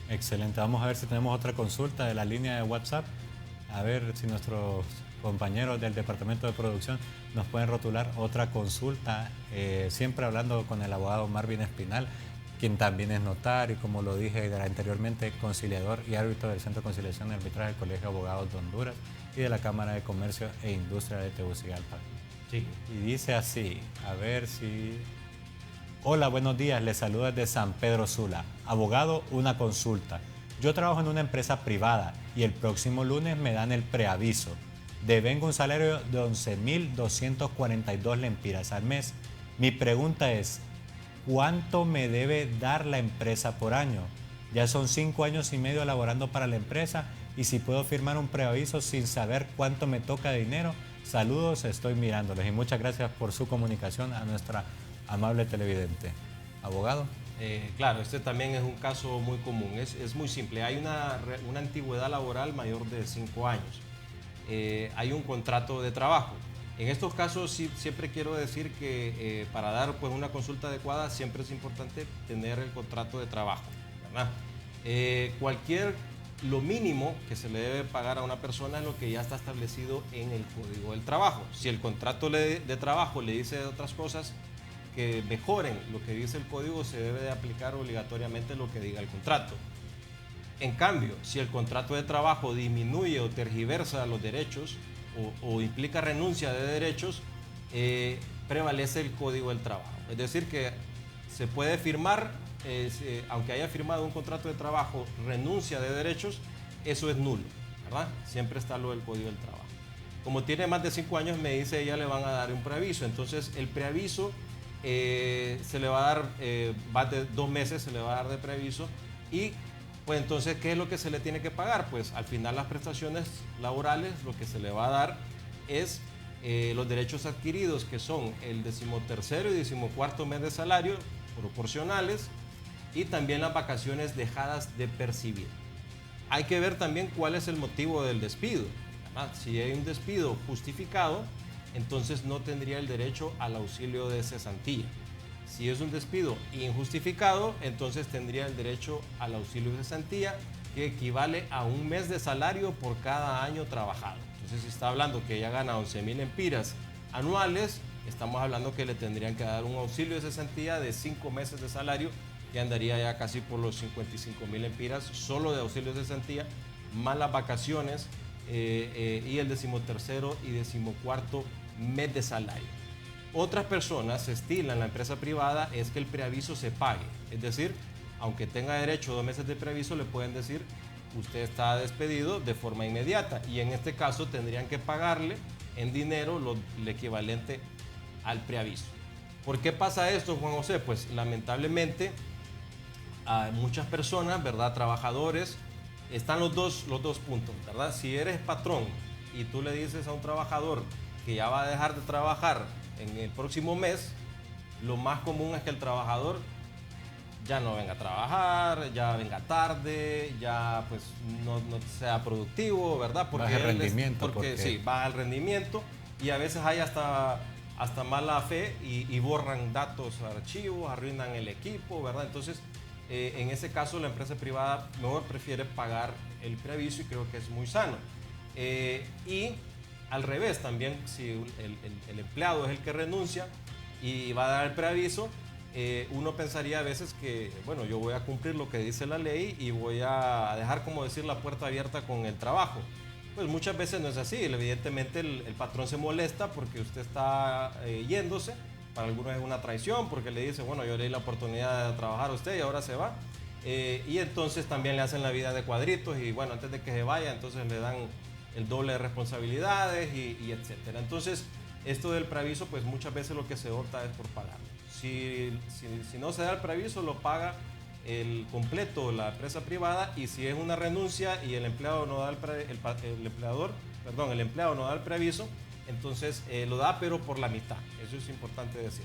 Excelente, vamos a ver si tenemos otra consulta de la línea de WhatsApp, a ver si nuestros compañeros del departamento de producción nos pueden rotular otra consulta, siempre hablando con el abogado Marvin Espinal, quien también es notario y, como lo dije anteriormente, conciliador y árbitro del Centro de Conciliación y Arbitraje del Colegio de Abogados de Honduras y de la Cámara de Comercio e Industria de Tegucigalpa. Sí. Y dice así, a ver si... Hola, buenos días, les saludo desde San Pedro Sula. Abogado, una consulta. Yo trabajo en una empresa privada y el próximo lunes me dan el preaviso. Devengo un salario de 11.242 lempiras al mes. Mi pregunta es, ¿cuánto me debe dar la empresa por año? Ya son 5 años y medio laborando para la empresa, y si puedo firmar un preaviso sin saber cuánto me toca de dinero. Saludos, estoy mirándoles, y muchas gracias por su comunicación a nuestra amable televidente. Abogado. Claro, este también es un caso muy común, es muy simple. Hay una antigüedad laboral mayor de 5 años. Hay un contrato de trabajo. En estos casos siempre quiero decir que para dar pues una consulta adecuada siempre es importante tener el contrato de trabajo, ¿verdad? Lo mínimo que se le debe pagar a una persona es lo que ya está establecido en el Código del Trabajo. Si el contrato de trabajo le dice otras cosas que mejoren lo que dice el código, se debe de aplicar obligatoriamente lo que diga el contrato. En cambio, si el contrato de trabajo disminuye o tergiversa los derechos o implica renuncia de derechos, prevalece el Código del Trabajo. Es decir, que se puede firmar, aunque haya firmado un contrato de trabajo, renuncia de derechos, eso es nulo, ¿verdad? Siempre está lo del Código del Trabajo. Como tiene más de 5 años, me dice ella, le van a dar un preaviso. Entonces, el preaviso se le va a dar, más de 2 meses se le va a dar de preaviso. Y pues entonces, ¿qué es lo que se le tiene que pagar? Pues al final las prestaciones laborales, lo que se le va a dar es los derechos adquiridos, que son el 13º y 14º mes de salario proporcionales, y también las vacaciones dejadas de percibir. Hay que ver también cuál es el motivo del despido. Si hay un despido justificado, entonces no tendría el derecho al auxilio de cesantía. Si es un despido injustificado, entonces tendría el derecho al auxilio de cesantía, que equivale a 1 mes de salario por cada año trabajado. Entonces, si está hablando que ella gana 11.000 empiras anuales, estamos hablando que le tendrían que dar un auxilio de cesantía de 5 meses de salario, que andaría ya casi por los 55.000 empiras solo de auxilio de cesantía, más las vacaciones y el 13º y 14º mes de salario. Otras personas estilan la empresa privada es que el preaviso se pague, es decir, aunque tenga derecho a 2 meses de preaviso, le pueden decir usted está despedido de forma inmediata, y en este caso tendrían que pagarle en dinero el equivalente al preaviso. ¿Por qué pasa esto, Juan José? Pues lamentablemente a muchas personas, ¿verdad? Trabajadores, están los dos puntos, ¿verdad? Si eres patrón y tú le dices a un trabajador que ya va a dejar de trabajar en el próximo mes, lo más común es que el trabajador ya no venga a trabajar, ya venga tarde, ya pues no sea productivo, ¿verdad? Porque baja el rendimiento. Porque sí, baja el rendimiento, y a veces hay hasta mala fe y borran datos, archivos, arruinan el equipo, ¿verdad? Entonces, en ese caso la empresa privada mejor prefiere pagar el preaviso, y creo que es muy sano. Y al revés también, si el empleado es el que renuncia y va a dar el preaviso, uno pensaría a veces que, bueno, yo voy a cumplir lo que dice la ley y voy a dejar, como decir, la puerta abierta con el trabajo. Pues muchas veces no es así. Evidentemente el patrón se molesta porque usted está yéndose. Para algunos es una traición porque le dice, bueno, yo le di la oportunidad de trabajar a usted y ahora se va. Y entonces también le hacen la vida de cuadritos, y bueno, antes de que se vaya, entonces le dan el doble de responsabilidades y etcétera. Entonces, esto del preaviso, pues muchas veces lo que se opta es por pagarlo. Si no se da el preaviso, lo paga el completo la empresa privada, y si es una renuncia y el empleado no da el empleado no da el preaviso, entonces lo da, pero por la mitad. Eso es importante decir.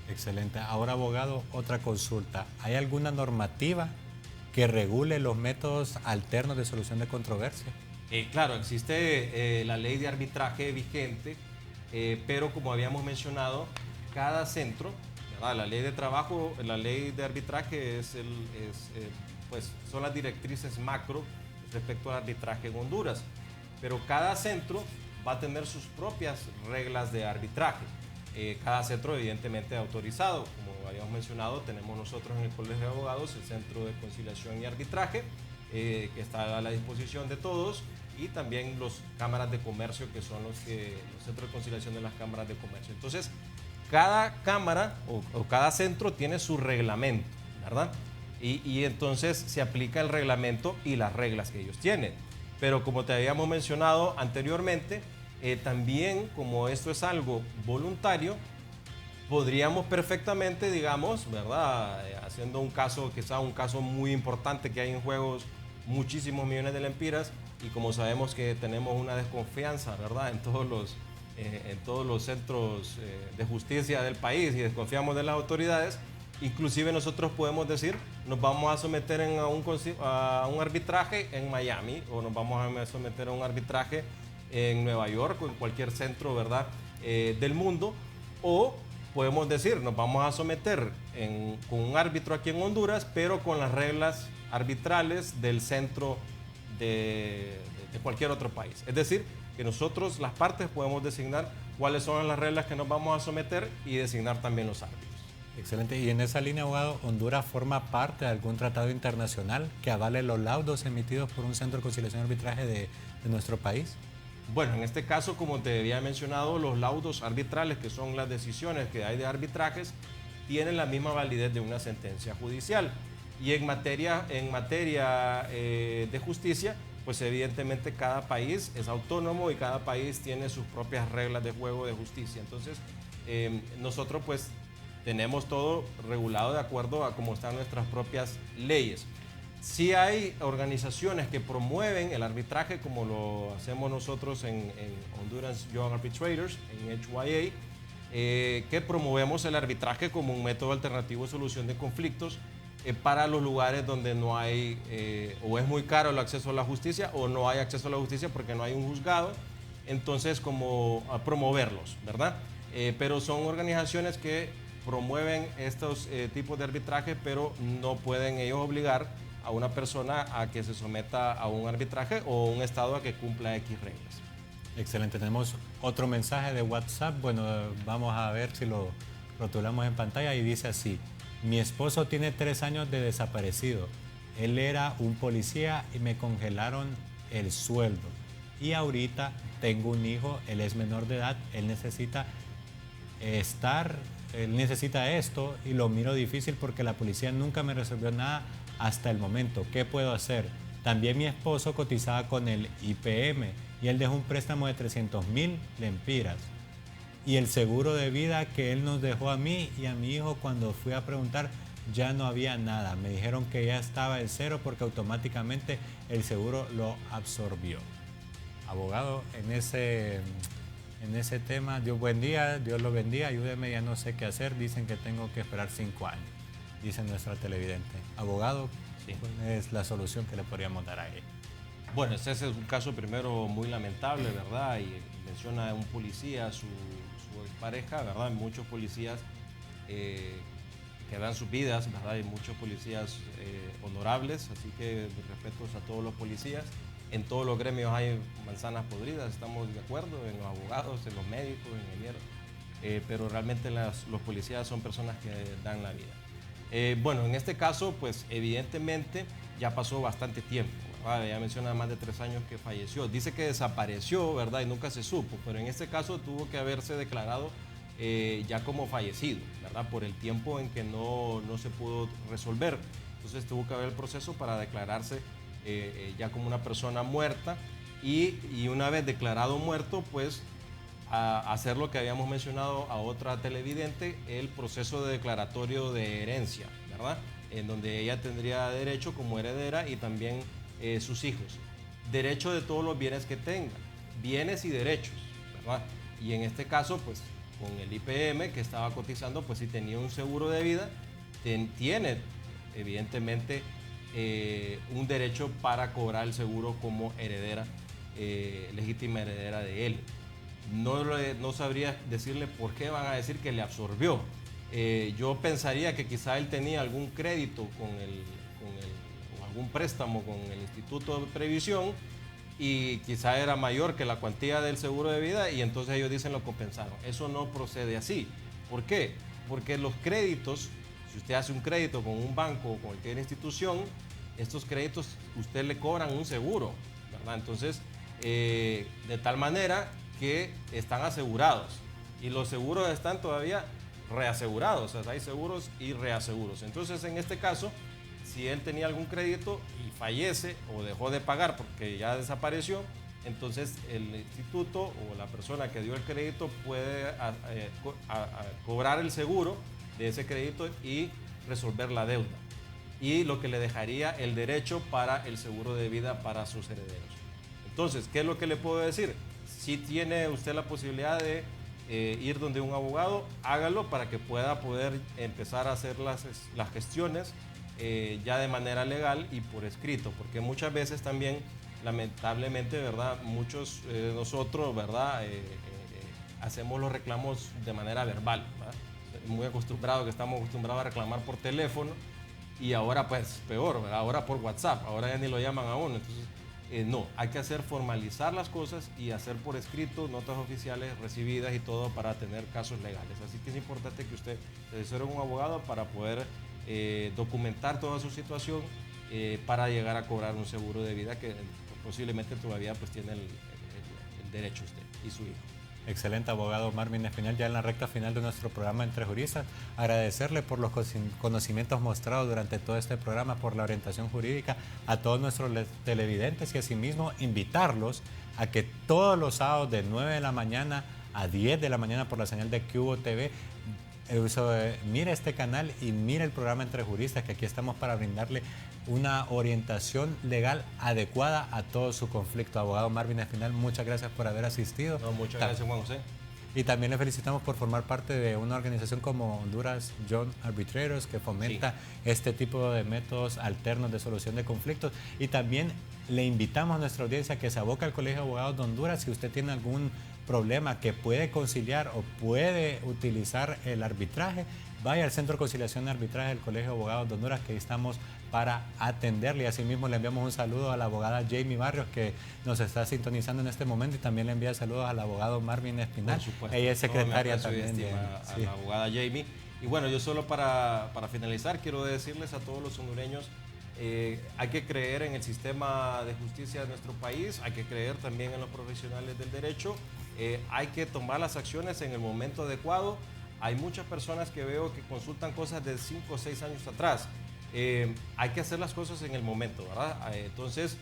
Excelente. Ahora, abogado, otra consulta. ¿Hay alguna normativa que regule los métodos alternos de solución de controversia? Claro, existe la ley de arbitraje vigente, pero como habíamos mencionado, cada centro, ¿verdad? La ley de trabajo, la ley de arbitraje pues son las directrices macro respecto al arbitraje en Honduras, pero cada centro va a tener sus propias reglas de arbitraje. Cada centro evidentemente autorizado, como habíamos mencionado, tenemos nosotros en el Colegio de Abogados el Centro de Conciliación y Arbitraje, que está a la disposición de todos, y también las cámaras de comercio, que son los centros de conciliación de las cámaras de comercio. Entonces, cada cámara o cada centro tiene su reglamento, ¿verdad? Y entonces se aplica el reglamento y las reglas que ellos tienen. Pero como te habíamos mencionado anteriormente, también como esto es algo voluntario, podríamos perfectamente, digamos, ¿verdad? Haciendo un caso, quizá un caso muy importante que hay en juegos muchísimos millones de lempiras, y como sabemos que tenemos una desconfianza, ¿verdad? En todos los centros de justicia del país, y desconfiamos de las autoridades, inclusive nosotros podemos decir, nos vamos a someter a un arbitraje en Miami, o nos vamos a someter a un arbitraje en Nueva York, o en cualquier centro, ¿verdad? Del mundo, o podemos decir, nos vamos a someter con un árbitro aquí en Honduras, pero con las reglas arbitrales del centro de cualquier otro país. Es decir, que nosotros, las partes, podemos designar cuáles son las reglas que nos vamos a someter y designar también los árbitros. Excelente. Y en esa línea, abogado, ¿Honduras forma parte de algún tratado internacional que avale los laudos emitidos por un centro de conciliación y arbitraje de nuestro país? Bueno, en este caso, como te había mencionado, los laudos arbitrales, que son las decisiones que hay de arbitrajes, tienen la misma validez de una sentencia judicial. Y en materia de justicia, pues evidentemente cada país es autónomo y cada país tiene sus propias reglas de juego de justicia. Entonces, nosotros pues tenemos todo regulado de acuerdo a cómo están nuestras propias leyes. Sí hay organizaciones que promueven el arbitraje, como lo hacemos nosotros en Honduras Young Arbitrators, en HYA, que promovemos el arbitraje como un método alternativo de solución de conflictos para los lugares donde no hay, o es muy caro el acceso a la justicia, o no hay acceso a la justicia porque no hay un juzgado. Entonces, como a promoverlos, ¿verdad? Pero son organizaciones que promueven estos tipos de arbitraje, pero no pueden ellos obligar a una persona a que se someta a un arbitraje o un estado a que cumpla X reglas. Excelente, tenemos otro mensaje de WhatsApp. Bueno, vamos a ver si lo rotulamos en pantalla y dice así: mi esposo tiene 3 años de desaparecido. Él era un policía y me congelaron el sueldo. Y ahorita tengo un hijo, él es menor de edad, él necesita esto y lo miro difícil porque la policía nunca me resolvió nada hasta el momento. ¿Qué puedo hacer? También mi esposo cotizaba con el IPM y él dejó un préstamo de 300,000 lempiras. Y el seguro de vida que él nos dejó a mí y a mi hijo, cuando fui a preguntar, ya no había nada. Me dijeron que ya estaba el cero porque automáticamente el seguro lo absorbió. Abogado, en ese tema, Dios buen día, Dios lo bendiga, ayúdeme, ya no sé qué hacer. Dicen que tengo que esperar 5 años, dice nuestra televidente. Abogado, sí, ¿cuál es la solución que le podríamos dar a él? Bueno, ese es un caso primero muy lamentable, ¿verdad? Y menciona a un policía, su pareja, ¿verdad? Muchos policías que dan sus vidas, ¿verdad? Hay muchos policías honorables, así que mis respetos a todos los policías. En todos los gremios hay manzanas podridas, estamos de acuerdo, en los abogados, en los médicos, ingenieros, pero realmente los policías son personas que dan la vida. Bueno, en este caso, pues evidentemente ya pasó bastante tiempo, ¿verdad? Ya menciona más de 3 años que falleció. Dice que desapareció, ¿verdad? Y nunca se supo, pero en este caso tuvo que haberse declarado ya como fallecido, ¿verdad? Por el tiempo en que no se pudo resolver. Entonces tuvo que haber el proceso para declararse ya como una persona muerta y una vez declarado muerto, pues a hacer lo que habíamos mencionado a otra televidente, el proceso de declaratorio de herencia, ¿verdad? En donde ella tendría derecho como heredera y también sus hijos. Derecho de todos los bienes que tenga, bienes y derechos, ¿verdad? Y en este caso, pues con el IPM que estaba cotizando, pues si tenía un seguro de vida, tiene evidentemente un derecho para cobrar el seguro como heredera, legítima heredera de él. No sabría decirle por qué van a decir que le absorbió. Yo pensaría que quizá él tenía algún crédito o algún préstamo con el Instituto de Previsión y quizá era mayor que la cuantía del seguro de vida y entonces ellos dicen lo compensaron. Eso no procede así. ¿Por qué? Porque los créditos, si usted hace un crédito con un banco o con cualquier institución, estos créditos usted le cobran un seguro, ¿verdad? Entonces, de tal manera que están asegurados y los seguros están todavía reasegurados, o sea, hay seguros y reaseguros. Entonces, en este caso, si él tenía algún crédito y fallece o dejó de pagar porque ya desapareció, entonces el instituto o la persona que dio el crédito puede cobrar el seguro de ese crédito y resolver la deuda. Y lo que le dejaría el derecho para el seguro de vida para sus herederos. Entonces, ¿qué es lo que le puedo decir? Si tiene usted la posibilidad de ir donde un abogado, hágalo para que pueda poder empezar a hacer las gestiones ya de manera legal y por escrito, porque muchas veces también, lamentablemente, ¿verdad? Muchos de nosotros, ¿verdad? Hacemos los reclamos de manera verbal, ¿verdad? Muy acostumbrado, que estamos acostumbrados a reclamar por teléfono y ahora pues peor, ¿verdad? Ahora por WhatsApp, ahora ya ni lo llaman a uno. Entonces, no, hay que formalizar las cosas y hacer por escrito notas oficiales recibidas y todo para tener casos legales. Así que es importante que usted se asesore con un abogado para poder documentar toda su situación para llegar a cobrar un seguro de vida que posiblemente todavía pues tiene el derecho usted y su hijo. Excelente, abogado Marvin Espinal, ya en la recta final de nuestro programa Entre Juristas. Agradecerle por los conocimientos mostrados durante todo este programa, por la orientación jurídica a todos nuestros televidentes y asimismo invitarlos a que todos los sábados de 9 de la mañana a 10 de la mañana por la señal de Cubo TV mire este canal y mire el programa Entre Juristas, que aquí estamos para brindarle una orientación legal adecuada a todo su conflicto. Abogado Marvin Espinal, muchas gracias por haber asistido. No, muchas gracias, Juan José. Y también le felicitamos por formar parte de una organización como Honduras Young Arbitrators, que fomenta este tipo de métodos alternos de solución de conflictos. Y también le invitamos a nuestra audiencia que se aboque al Colegio de Abogados de Honduras si usted tiene algún problema que puede conciliar o puede utilizar el arbitraje. Vaya al Centro de Conciliación y Arbitraje del Colegio de Abogados de Honduras, que ahí estamos para atenderle. Y asimismo le enviamos un saludo a la abogada Jamie Barrios, que nos está sintonizando en este momento, y también le envía saludos al abogado Marvin Espinal. Por supuesto. Ella es secretaria No, también. a la abogada Jamie. Y bueno, yo solo para finalizar quiero decirles a todos los hondureños, hay que creer en el sistema de justicia de nuestro país, hay que creer también en los profesionales del derecho, hay que tomar las acciones en el momento adecuado. Hay muchas personas que veo que consultan cosas de 5 o 6 años atrás. Hay que hacer las cosas en el momento, ¿verdad? Entonces,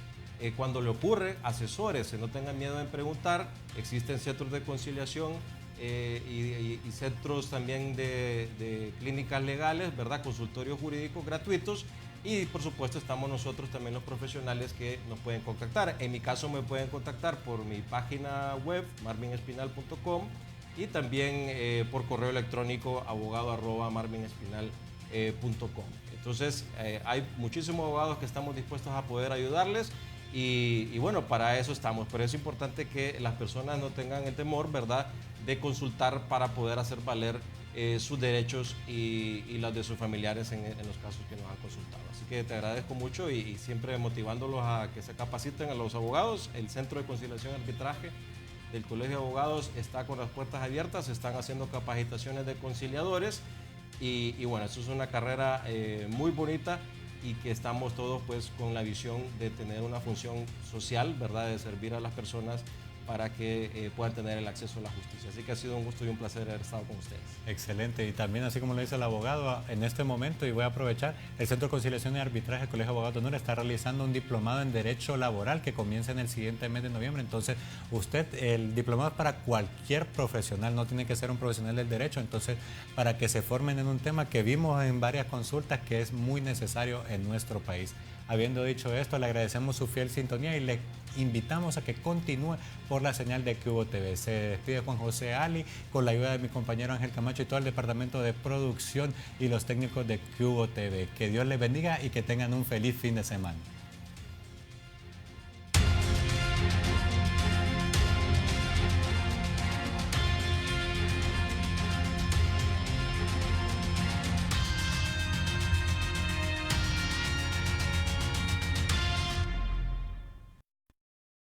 cuando le ocurre, asesórese, no tengan miedo en preguntar. Existen centros de conciliación y centros también de clínicas legales, ¿verdad? Consultorios jurídicos gratuitos. Y por supuesto estamos nosotros también los profesionales que nos pueden contactar. En mi caso me pueden contactar por mi página web, marvinespinal.com, y también por correo electrónico abogado@marvinespinal.com. Entonces hay muchísimos abogados que estamos dispuestos a poder ayudarles y bueno, para eso estamos. Pero es importante que las personas no tengan el temor, ¿verdad?, de consultar para poder hacer valer sus derechos y los de sus familiares en los casos que nos han consultado. Así que te agradezco mucho y siempre motivándolos a que se capaciten a los abogados. El Centro de Conciliación y Arbitraje del Colegio de Abogados está con las puertas abiertas, se están haciendo capacitaciones de conciliadores y bueno, eso es una carrera muy bonita y que estamos todos pues con la visión de tener una función social, ¿verdad?, de servir a las personas para que puedan tener el acceso a la justicia. Así que ha sido un gusto y un placer haber estado con ustedes. Excelente. Y también, así como lo dice el abogado, en este momento, y voy a aprovechar, el Centro de Conciliación y Arbitraje del Colegio de Abogados de Honduras está realizando un diplomado en Derecho Laboral que comienza en el siguiente mes de noviembre. Entonces, el diplomado es para cualquier profesional, no tiene que ser un profesional del derecho. Entonces, para que se formen en un tema que vimos en varias consultas que es muy necesario en nuestro país. Habiendo dicho esto, le agradecemos su fiel sintonía y le invitamos a que continúe por la señal de Cubo TV. Se despide Juan José Ali con la ayuda de mi compañero Ángel Camacho y todo el departamento de producción y los técnicos de Cubo TV. Que Dios les bendiga y que tengan un feliz fin de semana.